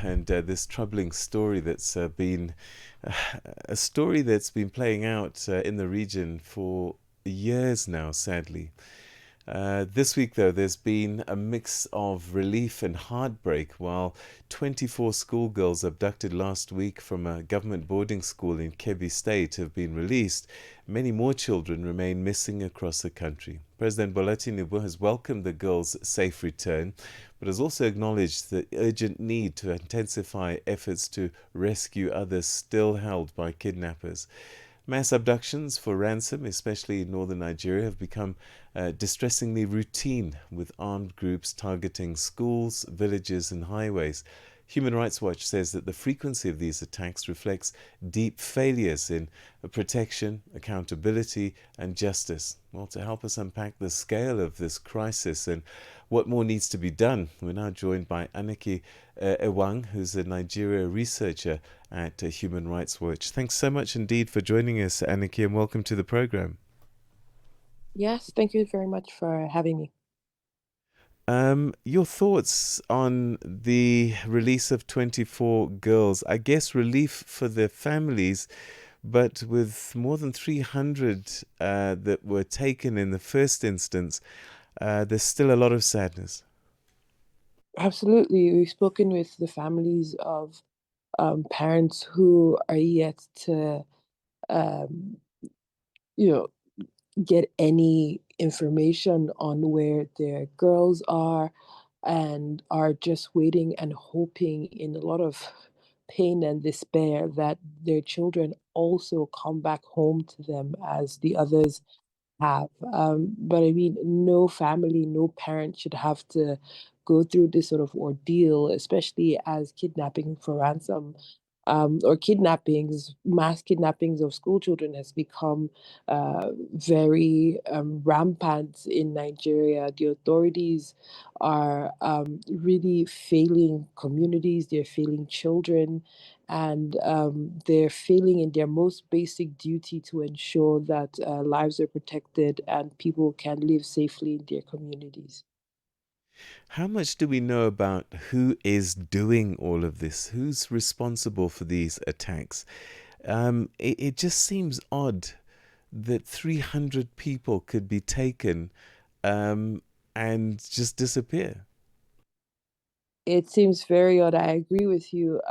and this troubling story that's been a story that's been playing out in the region for years now, sadly. This week, though, there's been a mix of relief and heartbreak while 24 schoolgirls abducted last week from a government boarding school in Kebbi State have been released. Many more children remain missing across the country. President Bola Tinubu has welcomed the girls' safe return, but has also acknowledged the urgent need to intensify efforts to rescue others still held by kidnappers. Mass abductions for ransom, especially in northern Nigeria, have become distressingly routine, with armed groups targeting schools, villages, and highways. Human Rights Watch says that the frequency of these attacks reflects deep failures in protection, accountability, and justice. Well, to help us unpack the scale of this crisis and what more needs to be done, we're now joined by Anietie Ewang, who's a Nigeria researcher at Human Rights Watch. Thanks so much indeed for joining us, Anietie, and welcome to the program. Yes, thank you very much for having me. Your thoughts on the release of 24 girls? I guess relief for their families, but with more than 300 that were taken in the first instance, there's still a lot of sadness. Absolutely. We've spoken with the families of parents who are yet to, um, you know, get any information on where their girls are and are just waiting and hoping in a lot of pain and despair that their children also come back home to them as the others have. But I mean, no family, no parent should have to go through this sort of ordeal, especially as kidnapping for ransom. Or kidnappings, mass kidnappings of school children has become very rampant in Nigeria. The authorities are really failing communities, they're failing children, and they're failing in their most basic duty to ensure that lives are protected and people can live safely in their communities. How much do we know about who is doing all of this? Who's responsible for these attacks? It just seems odd that 300 people could be taken um, and just disappear. It seems very odd. I agree with you.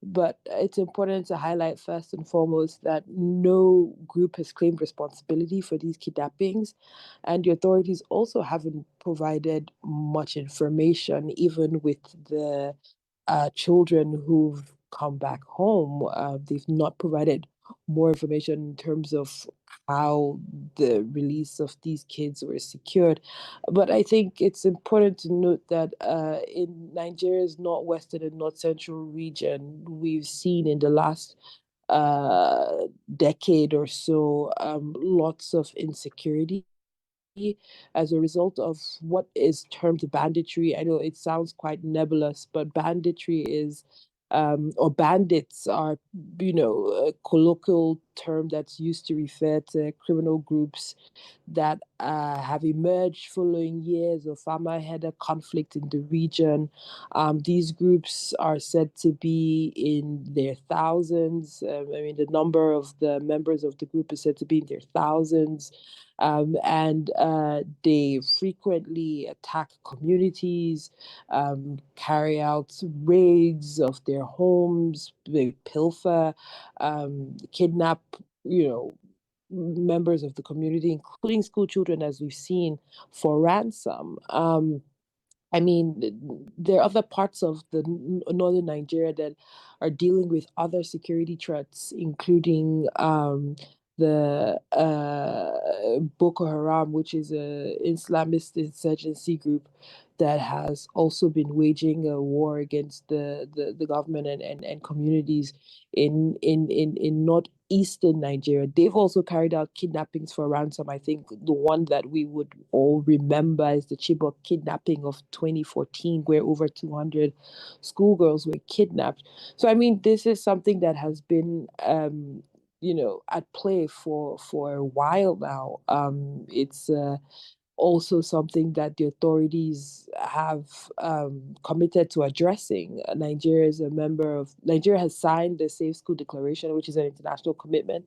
But it's important to highlight first and foremost that no group has claimed responsibility for these kidnappings. And the authorities also haven't provided much information, even with the children who've come back home. They've not provided more information in terms of how the release of these kids were secured. But I think it's important to note that in Nigeria's northwestern and north central region, we've seen in the last decade or so lots of insecurity as a result of what is termed banditry. I know it sounds quite nebulous, but banditry is, or bandits are, a colloquial term that's used to refer to criminal groups that have emerged following years of Farmer-headed conflict in the region. These groups are said to be in their thousands. I mean, the number of the members of the group is said to be in their thousands. And they frequently attack communities, carry out raids of their homes, they pilfer, kidnap, members of the community, including school children, as we've seen, for ransom. I mean, there are other parts of the northern Nigeria that are dealing with other security threats, including the Boko Haram, which is a Islamist insurgency group that has also been waging a war against the government and communities in northeastern Nigeria. They've also carried out kidnappings for ransom. I think the one that we would all remember is the Chibok kidnapping of 2014, where over 200 schoolgirls were kidnapped. So, I mean, this is something that has been at play for a while now. It's also something that the authorities have committed to addressing. Nigeria has signed the Safe School Declaration, which is an international commitment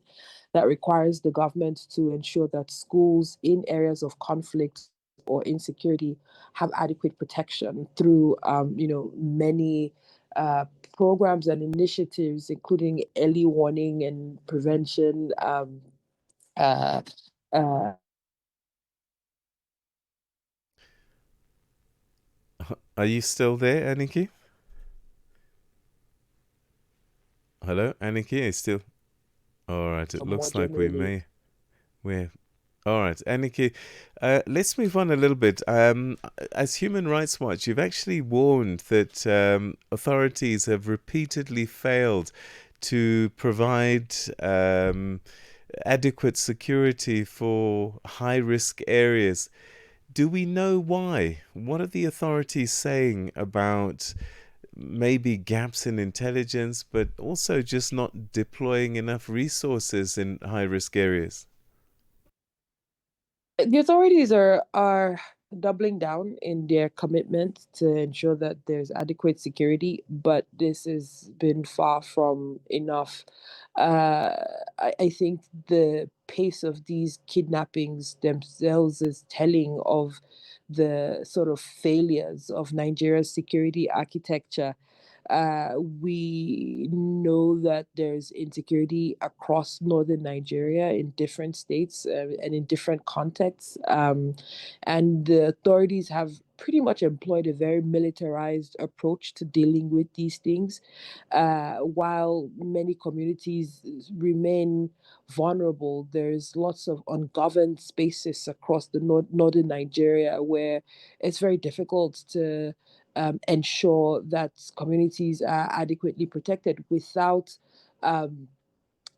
that requires the government to ensure that schools in areas of conflict or insecurity have adequate protection through, many uh, programs and initiatives, including early warning and prevention. Uh, uh, Are you still there, Anietie? Hello, Anietie, is still. All right, it more looks like we generally. may. We're all right, Aniki. Let's move on a little bit. As Human Rights Watch, you've actually warned that authorities have repeatedly failed to provide adequate security for high-risk areas. Do we know why? What are the authorities saying about maybe gaps in intelligence, but also just not deploying enough resources in high-risk areas? The authorities are doubling down in their commitment to ensure that there's adequate security, but this has been far from enough. Uh, I think the pace of these kidnappings themselves is telling of the sort of failures of Nigeria's security architecture. We know that there's insecurity across northern Nigeria in different states and in different contexts. And the authorities have pretty much employed a very militarized approach to dealing with these things, while many communities remain vulnerable. There's lots of ungoverned spaces across the northern Nigeria where it's very difficult to ensure that communities are adequately protected without um,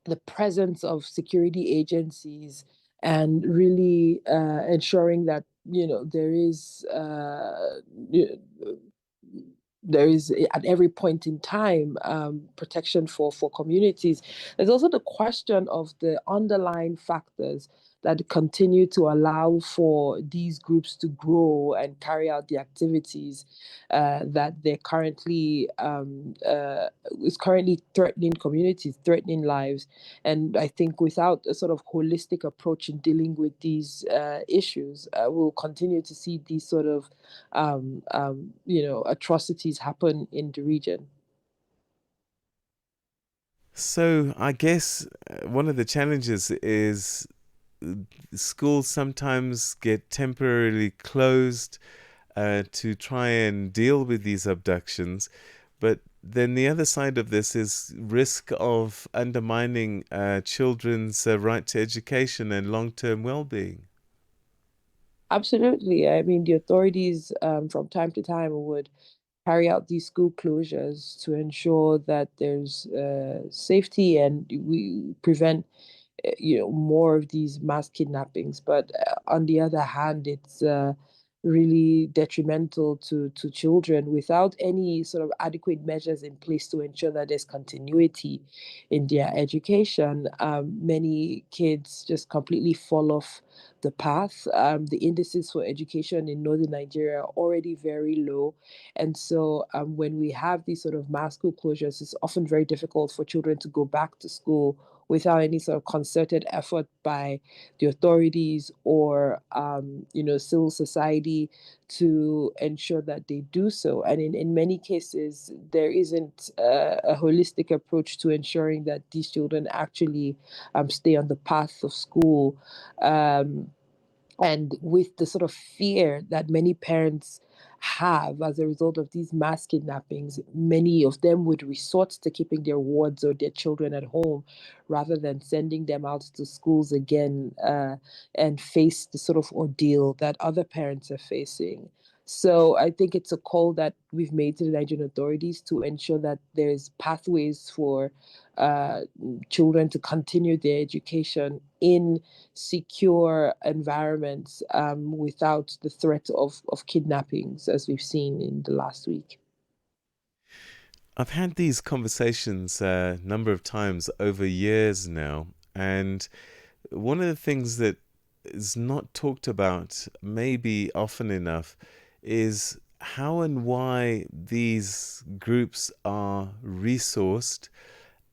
the presence of security agencies and really ensuring that there is at every point in time protection for communities. There's also the question of the underlying factors that continue to allow for these groups to grow and carry out the activities that they're currently is currently threatening communities, threatening lives. And I think without a sort of holistic approach in dealing with these issues, we'll continue to see these sort of atrocities happen in the region. So I guess one of the challenges is schools sometimes get temporarily closed to try and deal with these abductions, but then the other side of this is risk of undermining children's right to education and long-term well-being. Absolutely. I mean, the authorities from time to time would carry out these school closures to ensure that there's safety and we prevent more of these mass kidnappings. But on the other hand, it's really detrimental to children without any sort of adequate measures in place to ensure that there's continuity in their education. Many kids just completely fall off the path. The indices for education in northern Nigeria are already very low, and so when we have these sort of mass school closures, it's often very difficult for children to go back to school without any sort of concerted effort by the authorities or civil society to ensure that they do so. And in many cases, there isn't a holistic approach to ensuring that these children actually stay on the path of school. Um, and with the sort of fear that many parents have as a result of these mass kidnappings, many of them would resort to keeping their wards or their children at home rather than sending them out to schools again and face the sort of ordeal that other parents are facing. So I think it's a call that we've made to the Nigerian authorities to ensure that there's pathways for uh, children to continue their education in secure environments without the threat of kidnappings, as we've seen in the last week. I've had these conversations a number of times over years now, and one of the things that is not talked about maybe often enough is how and why these groups are resourced,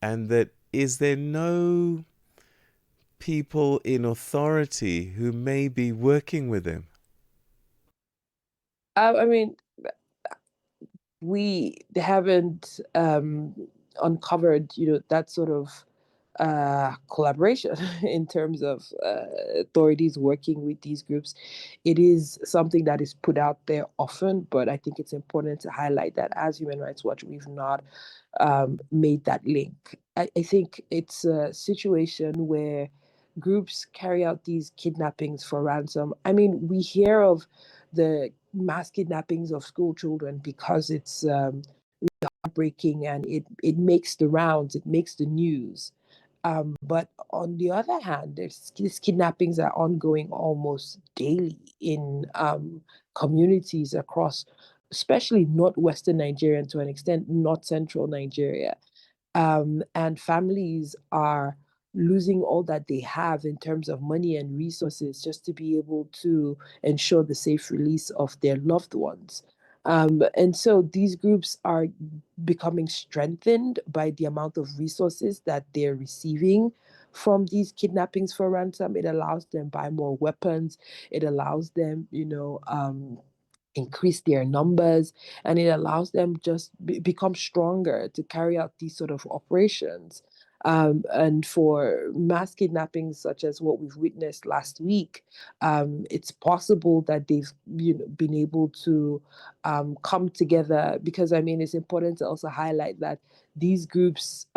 and that is there no people in authority who may be working with them? I mean, we haven't uncovered, that sort of collaboration in terms of authorities working with these groups. It is something that is put out there often, but I think it's important to highlight that as Human Rights Watch, we've not made that link. I think it's a situation where groups carry out these kidnappings for ransom. I mean, we hear of the mass kidnappings of school children because it's heartbreaking and it makes the rounds, it makes the news. But on the other hand, these kidnappings are ongoing almost daily in communities across, especially northwestern Nigeria and to an extent, north central Nigeria. And families are losing all that they have in terms of money and resources just to be able to ensure the safe release of their loved ones. And so these groups are becoming strengthened by the amount of resources that they're receiving from these kidnappings for ransom. It allows them buy more weapons. It allows them, increase their numbers, and it allows them just become stronger to carry out these sort of operations. And for mass kidnappings such as what we've witnessed last week, it's possible that they've been able to come together, because I mean it's important to also highlight that these groups,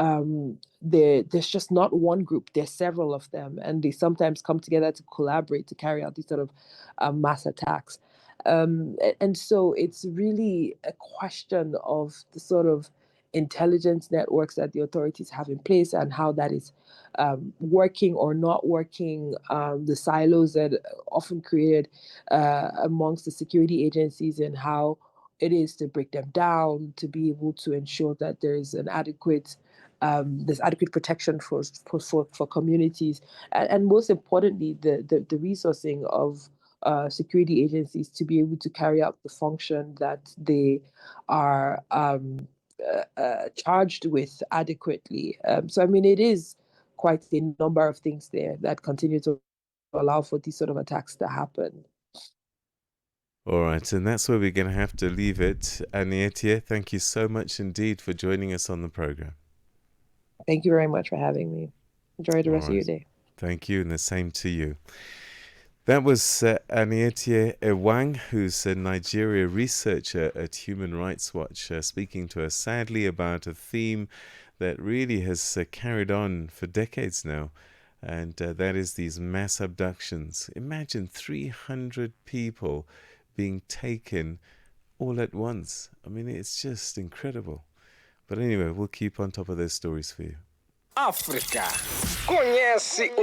there's just not one group, there's several of them, and they sometimes come together to collaborate to carry out these sort of mass attacks. And so it's really a question of the sort of intelligence networks that the authorities have in place and how that is working or not working, the silos that are often created amongst the security agencies, and how it is to break them down to be able to ensure that there is an adequate there's adequate protection for communities, and most importantly the resourcing of security agencies to be able to carry out the function that they are charged with adequately. So, I mean, it is quite a number of things there that continue to allow for these sort of attacks to happen. All right, and that's where we're going to have to leave it. Anietie, thank you so much indeed for joining us on the program. Thank you very much for having me. Enjoy the All rest of your right, day. thank you, and the same to you. That was Anietie Ewang, who's a Nigeria researcher at Human Rights Watch, speaking to us sadly about a theme that really has carried on for decades now, and that is these mass abductions. Imagine 300 people being taken all at once. I mean, it's just incredible. But anyway, we'll keep on top of those stories for you. África. Conhece